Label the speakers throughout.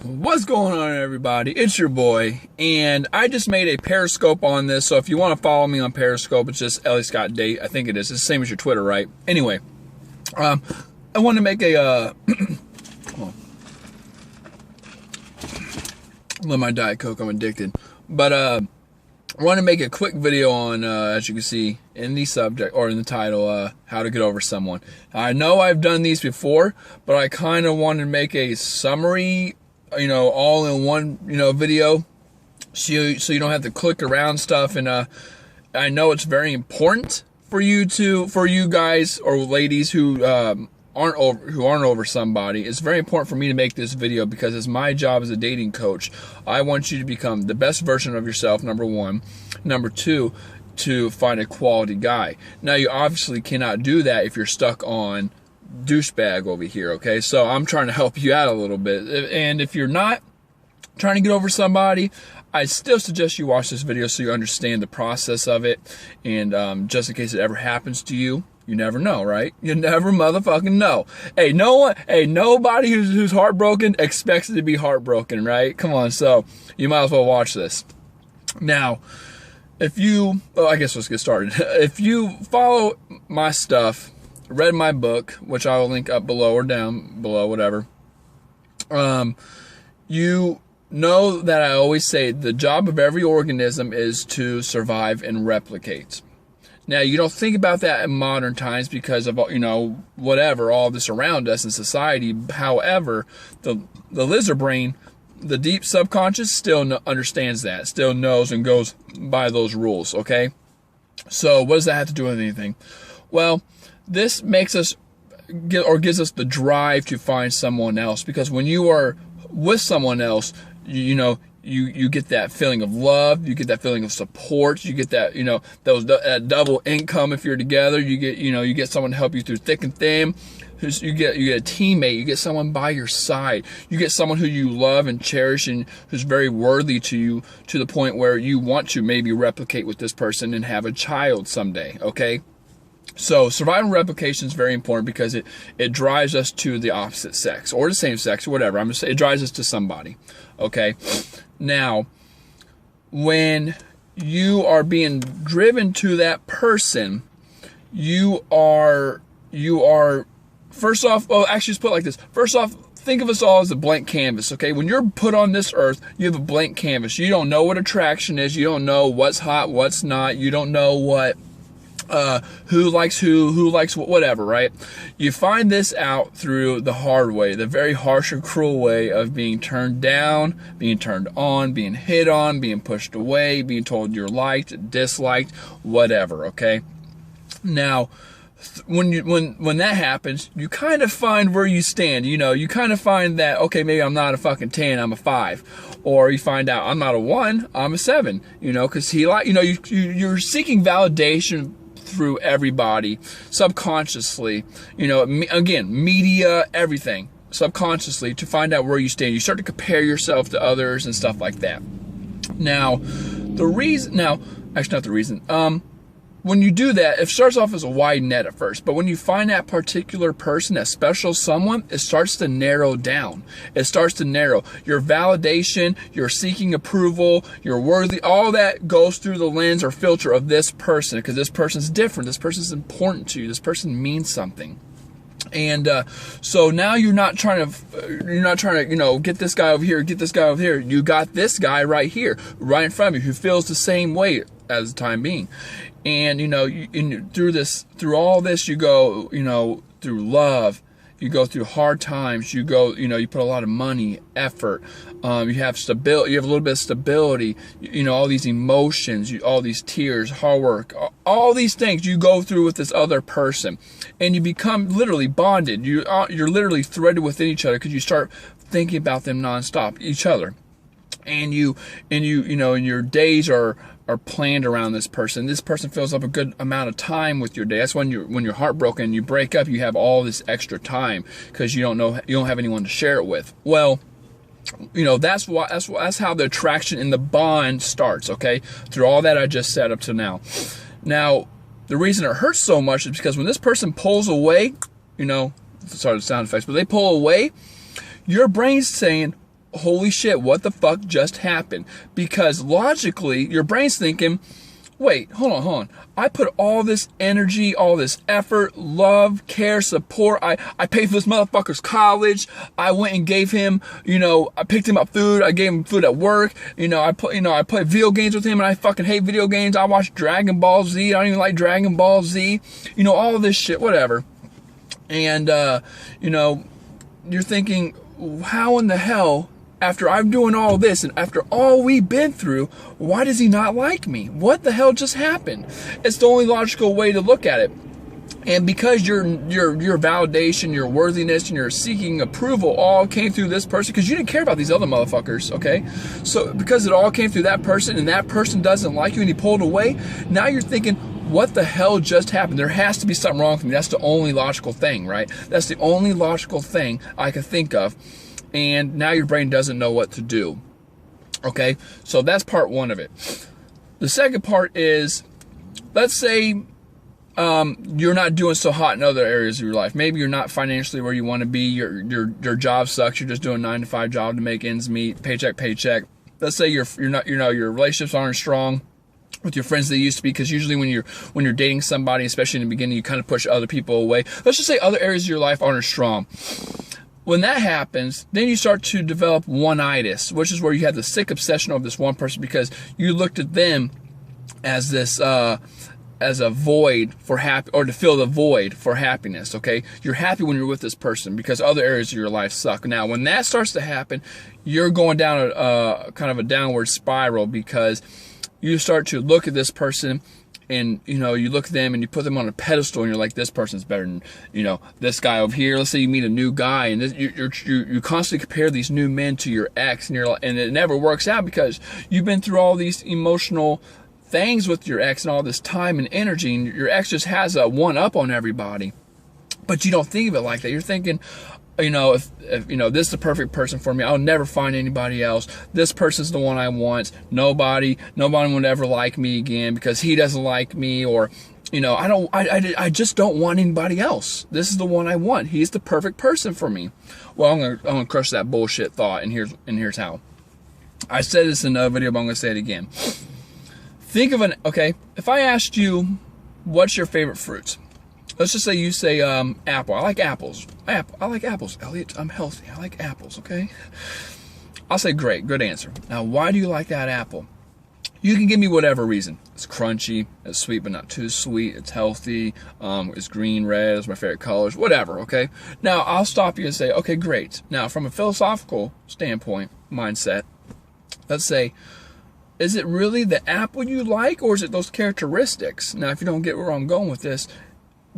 Speaker 1: What's going on, everybody? It's your boy, and I just made a Periscope on this, so if you want to follow me on Periscope, it's just Elliot Scott Date. I think it is. It's the same as your Twitter, right? Anyway, I want to make a love my Diet Coke. I'm addicted, but I want to make a quick video on, as you can see in the subject or in the title, how to get over someone. I know I've done these before, but I kind of want to make a summary, all in one, video, so you don't have to click around stuff. And I know it's very important for you guys or ladies who aren't over somebody. It's very important for me to make this video because it's my job as a dating coach. I want you to become the best version of yourself, number one. Number two, to find a quality guy. Now, you obviously cannot do that if you're stuck on douchebag over here, okay? So I'm trying to help you out a little bit. And if you're not trying to get over somebody, I still suggest you watch this video so you understand the process of it. And just in case it ever happens to you, you never know, right? You never motherfucking know. Hey, nobody who's heartbroken expects it to be heartbroken, right? Come on, so you might as well watch this. Now, I guess let's get started. If you follow my stuff, read my book, which I will link up below or down below, whatever, you know that I always say the job of every organism is to survive and replicate. Now, you don't think about that in modern times because of, whatever, all this around us in society. However, the lizard brain, the deep subconscious, still understands that, still knows and goes by those rules, okay? So what does that have to do with anything? Well, this makes us gives us the drive to find someone else, because when you are with someone else, you get that feeling of love, you get that feeling of support, you get that, that double income if you're together. You get someone to help you through thick and thin. You get a teammate, you get someone by your side, you get someone who you love and cherish and who's very worthy to you, to the point where you want to maybe replicate with this person and have a child someday, okay? So survival replication is very important because it drives us to the opposite sex or the same sex or whatever. I'm just saying it drives us to somebody. Okay. Now, when you are being driven to that person, you are first off, actually just put it like this. First off, think of us all as a blank canvas, okay? When you're put on this earth, you have a blank canvas. You don't know what attraction is. You don't know what's hot, what's not. You don't know who likes who likes whatever, right? You find this out through the hard way, the very harsh and cruel way of being turned down, being turned on, being hit on, being pushed away, being told you're liked, disliked, whatever, okay? Now, when that happens, you kind of find where you stand. You kind of find that, okay, maybe I'm not a fucking 10, I'm a 5. Or you find out I'm not a 1, I'm a 7, because you're seeking validation through everybody, subconsciously, again, media, everything, subconsciously, to find out where you stand. You start to compare yourself to others and stuff like that. Now, when you do that, it starts off as a wide net at first, but when you find that particular person, that special someone, it starts to narrow down. It starts to narrow. Your validation, your seeking approval, your worthy, all that goes through the lens or filter of this person, because this person's different. This person's important to you. This person means something. And so now you're not trying to get this guy over here, get this guy over here. You got this guy right here, right in front of you, who feels the same way as the time being. And through all this, you go, through love, you go through hard times, you put a lot of money, effort, you have stability, you have a little bit of stability, all these emotions, all these tears, hard work, all these things you go through with this other person, and you become literally bonded. You're literally threaded within each other because you start thinking about them nonstop, each other, and your days are planned around this person. This person fills up a good amount of time with your day. That's when you're heartbroken, you break up, you have all this extra time because you don't have anyone to share it with. Well, that's how the attraction and the bond starts, okay? Through all that I just said up to now. Now, the reason it hurts so much is because when this person pulls away, sorry the sound effects, but they pull away, your brain's saying, holy shit, what the fuck just happened? Because logically, your brain's thinking, wait, hold on. I put all this energy, all this effort, love, care, support. I paid for this motherfucker's college. I went and gave him, I picked him up food. I gave him food at work. I played video games with him, and I fucking hate video games. I watched Dragon Ball Z. I don't even like Dragon Ball Z. All this shit, whatever. And, you're thinking, how in the hell, after I'm doing all this and after all we've been through, why does he not like me? What the hell just happened? It's the only logical way to look at it. And because your validation, your worthiness, and your seeking approval all came through this person, because you didn't care about these other motherfuckers, okay? So because it all came through that person, and that person doesn't like you and he pulled away, now you're thinking, what the hell just happened? There has to be something wrong with me. That's the only logical thing, right? That's the only logical thing I can think of. And now your brain doesn't know what to do. Okay, so that's part one of it. The second part is, let's say you're not doing so hot in other areas of your life. Maybe you're not financially where you want to be. Your job sucks. You're just doing a 9-to-5 job to make ends meet, paycheck. Let's say your relationships aren't strong with your friends they used to be, because usually when you're dating somebody, especially in the beginning, you kind of push other people away. Let's just say other areas of your life aren't as strong. When that happens, then you start to develop one-itis, which is where you have the sick obsession of this one person because you looked at them as this, as a void for or to fill the void for happiness, okay? You're happy when you're with this person because other areas of your life suck. Now, when that starts to happen, you're going down a kind of a downward spiral because you start to look at this person and, you look at them and you put them on a pedestal and you're like, this person's better than, this guy over here. Let's say you meet a new guy and you constantly compare these new men to your ex, and it never works out because you've been through all these emotional things with your ex and all this time and energy, and your ex just has a one-up on everybody. But you don't think of it like that. You're thinking, if this is the perfect person for me, I'll never find anybody else. This person's the one I want. Nobody would ever like me again because he doesn't like me, or I just don't want anybody else. This is the one I want. He's the perfect person for me. Well, I'm gonna crush that bullshit thought, and here's how. I said this in another video, but I'm gonna say it again. Think of if I asked you, what's your favorite fruit? Let's just say you say apple. I like apples. I like apples, Elliot. I'm healthy. I like apples, okay? I'll say, great, good answer. Now, why do you like that apple? You can give me whatever reason. It's crunchy, it's sweet but not too sweet, it's healthy, it's green, red, it's my favorite colors, whatever, okay? Now, I'll stop you and say, okay, great. Now, from a philosophical standpoint, mindset, let's say, is it really the apple you like, or is it those characteristics? Now, if you don't get where I'm going with this,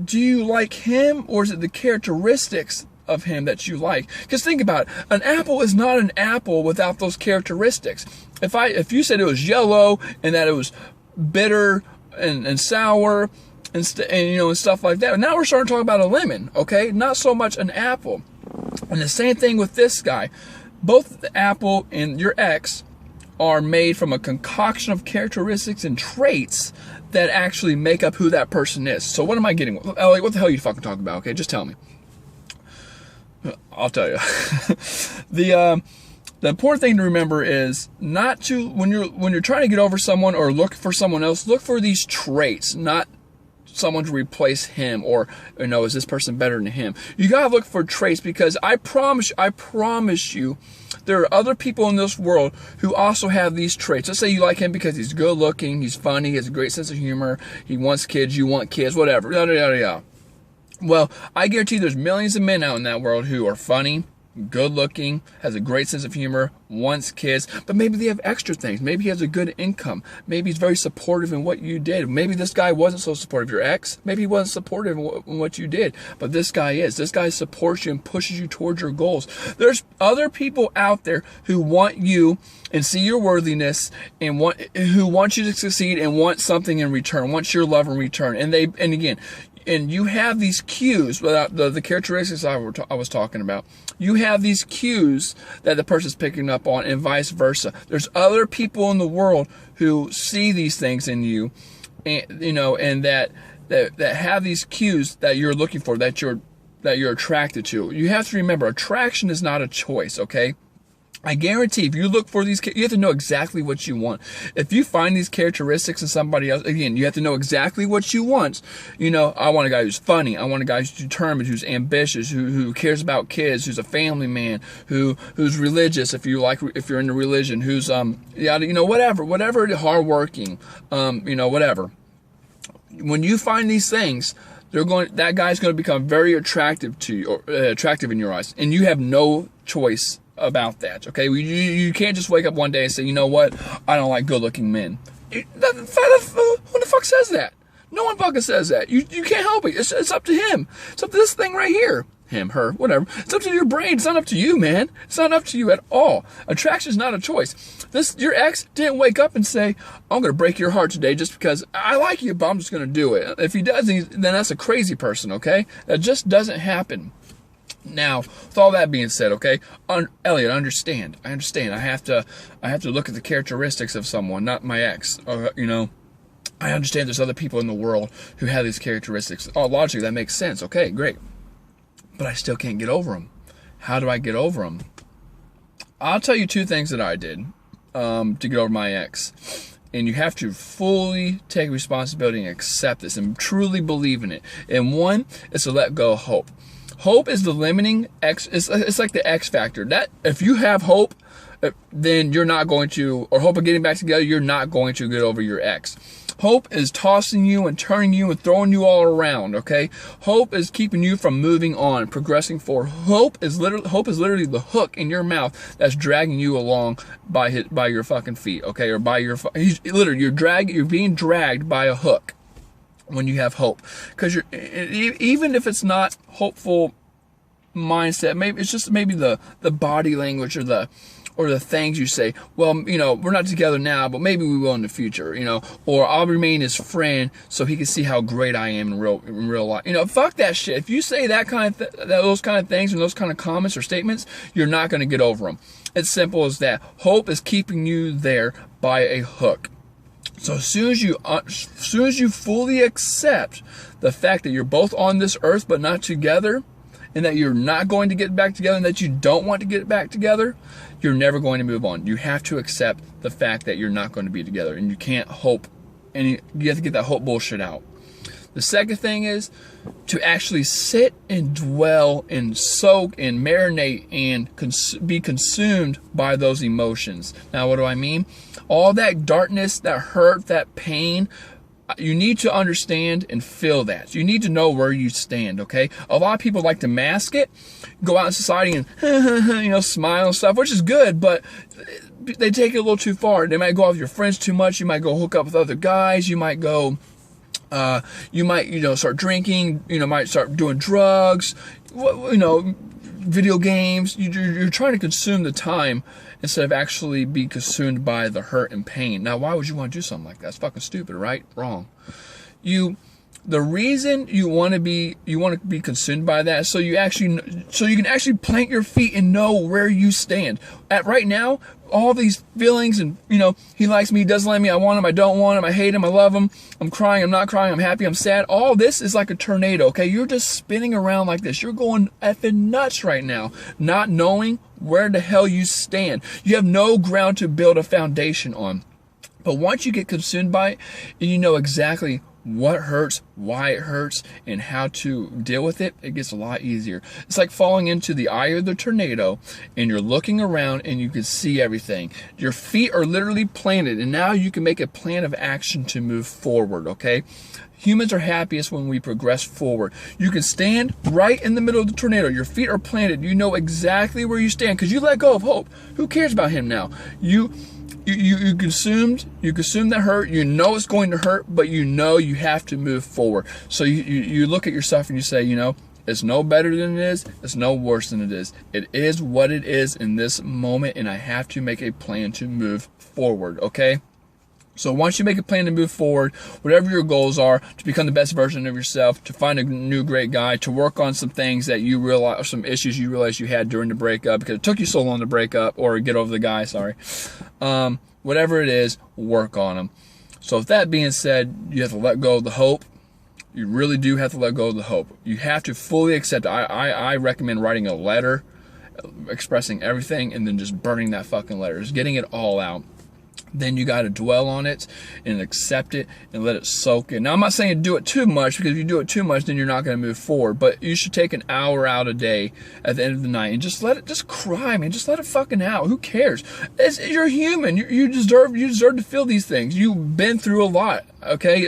Speaker 1: do you like him, or is it the characteristics of him that you like? Because think about it. An apple is not an apple without those characteristics. If you said it was yellow and that it was bitter and sour and stuff like that, now we're starting to talk about a lemon, okay? Not so much an apple. And the same thing with this guy. Both the apple and your ex are made from a concoction of characteristics and traits that actually make up who that person is. So what am I getting? Elliot, what the hell are you fucking talking about? Okay, just tell me. I'll tell you. The important thing to remember is not to, when you're trying to get over someone or look for someone else, look for these traits, not someone to replace him, or is this person better than him? You gotta look for traits, because I promise you, there are other people in this world who also have these traits. Let's say you like him because he's good looking, he's funny, he has a great sense of humor, he wants kids, you want kids, whatever, yada yada yada. Well, I guarantee there's millions of men out in that world who are funny, good looking, has a great sense of humor, wants kids, but maybe they have extra things. Maybe he has a good income. Maybe he's very supportive in what you did. Maybe this guy wasn't so supportive. Your ex, maybe he wasn't supportive in what you did, but this guy is. This guy supports you and pushes you towards your goals. There's other people out there who want you and see your worthiness and who want you to succeed and want something in return, want your love in return. And you have these cues, without the characteristics I was talking about. You have these cues that the person's picking up on, and vice versa. There's other people in the world who see these things in you, and that have these cues that you're looking for, that you're attracted to. You have to remember, attraction is not a choice, okay? I guarantee if you look for these, you have to know exactly what you want. If you find these characteristics in somebody else, again, you have to know exactly what you want. You know, I want a guy who's funny. I want a guy who's determined, who's ambitious, who cares about kids, who's a family man, who's religious. If you're into religion, who's, whatever, hardworking, whatever. When you find these things, that guy's going to become very attractive to you, or attractive in your eyes, and you have no choice about that. Okay, you can't just wake up one day and say, you know what, I don't like good-looking men. Who the fuck says that? No one fucking says that. You can't help it. It's up to him. It's up to this thing right here. Him, her, whatever. It's up to your brain. It's not up to you, man. It's not up to you at all. Attraction is not a choice. Your ex didn't wake up and say, I'm going to break your heart today just because I like you, but I'm just going to do it. If he does, then that's a crazy person, okay? That just doesn't happen. Now, with all that being said, okay, Elliot, I understand. I have to look at the characteristics of someone, not my ex. I understand there's other people in the world who have these characteristics. Oh, logically, that makes sense. Okay, great. But I still can't get over them. How do I get over them? I'll tell you two things that I did to get over my ex. And you have to fully take responsibility and accept this and truly believe in it. And one is to let go of hope. Hope is the limiting X. It's like the X factor. That if you have hope, then you're not going to, or hope of getting back together, you're not going to get over your ex. Hope is tossing you and turning you and throwing you all around. Okay. Hope is keeping you from moving on, progressing forward. Hope is literally the hook in your mouth that's dragging you along by your fucking feet. Okay, or by you're being dragged by a hook. When you have hope, because even if it's not hopeful mindset, maybe it's just the body language or the things you say. Well, we're not together now, but maybe we will in the future. Or I'll remain his friend so he can see how great I am in real life. Fuck that shit. If you say that kind of those kind of things and those kind of comments or statements, you're not going to get over them. It's simple as that. Hope is keeping you there by a hook. So as soon as you fully accept the fact that you're both on this earth but not together, and that you're not going to get back together, and that you don't want to get back together, you're never going to move on. You have to accept the fact that you're not going to be together, and you can't hope, and you have to get that hope bullshit out. The second thing is to actually sit and dwell and soak and marinate and be consumed by those emotions. Now, what do I mean? All that darkness, that hurt, that pain, you need to understand and feel that. You need to know where you stand, okay? A lot of people like to mask it, go out in society and, smile and stuff, which is good, but they take it a little too far. They might go out with your friends too much. You might go hook up with other guys. You might go... you might, start drinking, might start doing drugs, video games. You're trying to consume the time instead of actually be consumed by the hurt and pain. Now, why would you want to do something like that? It's fucking stupid, right? Wrong. The reason you want to be consumed by that is so you can actually plant your feet and know where you stand. At right now, all these feelings and, he likes me, he doesn't like me, I want him, I don't want him, I hate him, I love him, I'm crying, I'm not crying, I'm happy, I'm sad. All this is like a tornado, okay? You're just spinning around like this. You're going effing nuts right now, not knowing where the hell you stand. You have no ground to build a foundation on. But once you get consumed by it, and you know exactly what hurts, why it hurts, and how to deal with it, it gets a lot easier. It's like falling into the eye of the tornado, and you're looking around and you can see everything. Your feet are literally planted, and now you can make a plan of action to move forward, okay? Humans are happiest when we progress forward. You can stand right in the middle of the tornado. Your feet are planted. You know exactly where you stand because you let go of hope. Who cares about him now? You consumed that hurt. You know it's going to hurt, but you know you have to move forward. So you look at yourself and you say, it's no better than it is. It's no worse than it is. It is what it is in this moment, and I have to make a plan to move forward, okay? So once you make a plan to move forward, whatever your goals are, to become the best version of yourself, to find a new great guy, to work on some things that you realize, some issues you realized you had during the breakup because it took you so long to break up or get over the guy, whatever it is, work on them. So with that being said, you have to let go of the hope. You really do have to let go of the hope. You have to fully accept. I recommend writing a letter expressing everything, and then just burning that fucking letter, just getting it all out. Then you got to dwell on it and accept it and let it soak in. Now, I'm not saying do it too much, because if you do it too much, then you're not going to move forward. But you should take an hour out a day at the end of the night and just let it, just cry, man. Just let it fucking out. Who cares? You're human. You deserve to feel these things. You've been through a lot. Okay,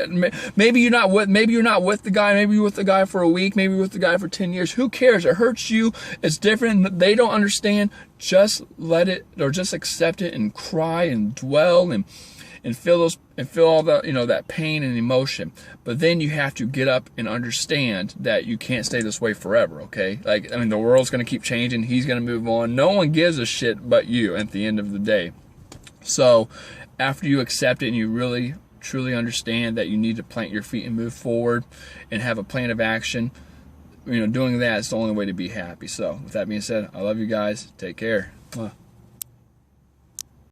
Speaker 1: maybe you're not with the guy. Maybe you're with the guy for a week. Maybe you're with the guy for 10 years. Who cares? It hurts you. It's different. They don't understand. Just let it, or just accept it and cry and dwell and feel those, and feel all the, that pain and emotion. But then you have to get up and understand that you can't stay this way forever. Okay, the world's gonna keep changing. He's gonna move on. No one gives a shit but you at the end of the day. So after you accept it and you really truly understand that you need to plant your feet and move forward and have a plan of action, doing that is the only way to be happy. So with that being said, I love you guys. Take care.